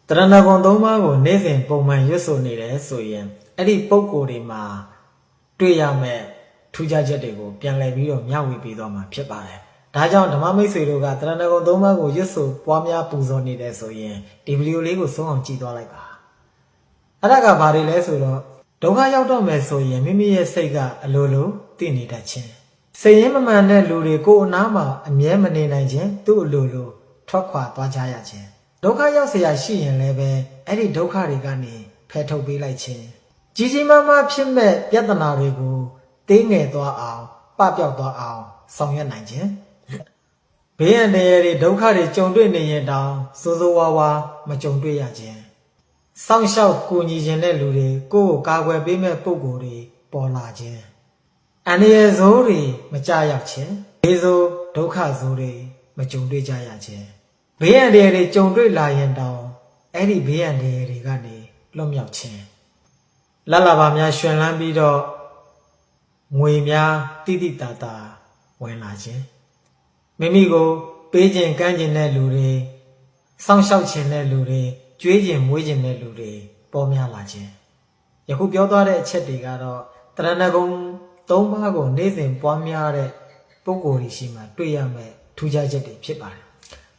တရဏဂုံသုံးပါးကိုနေ့စဉ်ပုံမှန်ရွတ်ဆိုနေတယ်ဆိုရင်အဲ့ဒီပုံကိုယ်တွေမှာတွေ့ရမယ့်ထူးခြားချက်တွေကိုပြန်လည်ပြီးတော့မျှဝေပေးသွားမှာဖြစ်ပါတယ်။ဒါကြောင့်ဓမ္မမိတ်ဆွေတို့ကတရဏဂုံသုံးပါးကိုရွတ်ဆိုပွားများပူဇော်နေတယ်ဆိုရင်ဒီဗီဒီယိုလေးကိုဆုံးအောင်ကြည့်သွားလိုက်ပါ။အဲ့ဒါကဘာတွေလဲဆိုတော့ဒုက္ခရောက်တော့မယ်ဆိုရင်မိမိရဲ့စိတ်ကအလိုလိုသိနေတတ်ခြင်းစိတ်ရင်းမမှန်တဲ့လူတွေကိုအနားမှာအမြဲမနေနိုင်ခြင်းသူ့အလိုလိုထွက်ခွာသွားကြရခြင်းဒုက္ခရောက်เสียရှိရင်လည်းပဲအဲ့ဒီဒုက္ခတွေကနေဖယ်ထုတ်ပေးလိုက်ခြင်းကြီးကြီးမားမားဖြစ်မဲ့ပြဿနာတွေကိုသေးငယ်သွားအောင်ပပျောက်သွားအောင်ဆောင်ရွက်နိုင်ခြင်းဘေးအန္တရာယ်တွေဒုက္ခတွေကြုံတွေ့နေရင်တောင်စိုးစိုးဝါးဝါမကြုံတွေ့ရခြင်းစောင့်ရှောက်ကူညီခြင်းတဲ့လူတွေကိုယ့်ကိုကာကွယ်ပေးမဲ့ပုံကိုယ်တွေပေါ်လာခြင်းအန္တရာယ်ဆိုးတွေမကြရောက်ခြင်းဘေးဆိုးဒုက္ခဆိုးတွေမကြုံတွေ့ကြရခြင်းဘေးအန္တရာယ်တွေကြုံတွေ့လာရင်တောင်အဲ့ဒီဘေးအန္တရာယ်တွေကနေလွတ်မြောက်ခြင်းလလဘာများရှင်လန်းပြီးတော့ငွေများတိတိတသာဝင်လာခြင်းမိမိကိုပေးခြင်းကမ်းခြင်းတဲ့လူတွေစောင့်ရှောက်ခြင်းတဲ့လူတွေကြွေးခြင်းမွေးခြင်းတဲ့လူတွေပေါ်များလာခြင်းယခုပြောသွားတဲ့အချက်တွေကတော့တရဏဂုံသုံးပါးကိုနေ့စဉ်ပွားများတဲ့ပုဂ္ဂိုလ်တွေရှိမှတွေ့ရမယ့်ထူးခြားချက်တွေဖြစ်ပါတယ်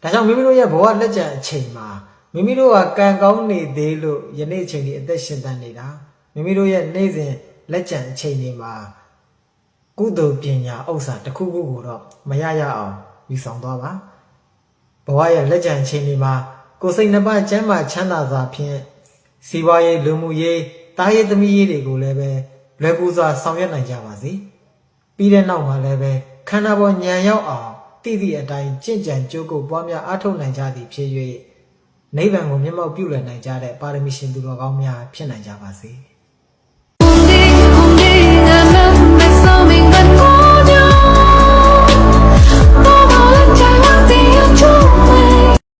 ဒါကြောင့်မိမိတို့ရဲ့ဘဝလက်ကျန်အချိန်မှာမိမိတို့ကကံကောင်းနေသေးလို့ယနေ့အချိန်ဒီအသက်ရှင်တန်နေတာမိမိတို့ရဲ့နေ့စဉ်လက်ကျန်အချိန်တွေမှာကုသိုလ်ပညာဥစ္စာတစ်ခုခုကိုတော့မရရအောင်ယူဆောင်သွားပါဘဝရဲ့လက်ကျန်အချိန်တွေမှာကိုယ်စိတ်နှစ်ပါးကျမ်းမာချမ်းသာစွာဖြင့်စီးပွားရေးလူမှုရေးတားရေးသမီးရေးတွေကိုလည်းပဲလွယ်ကူစွာဆောင်ရွက်နိုင်ကြပါစေပြီးတဲ့နောက်မှာလည်းပဲခန္ဓာပေါ်ဉာဏ်ရောက်အောင်တည်သည့်အတိုင်းကြင့်ကြံကြိုးကိုပွားများအားထုတ်နိုင်ကြသည်ဖြစ်၍နိဗ္ဗာန်ကိုမျက်မှောက်ပြုလည်နိုင်ကြတဲ့ပါရမီရှင်သူတော်ကောင်းများဖြစ်နိုင်ကြပါစေ။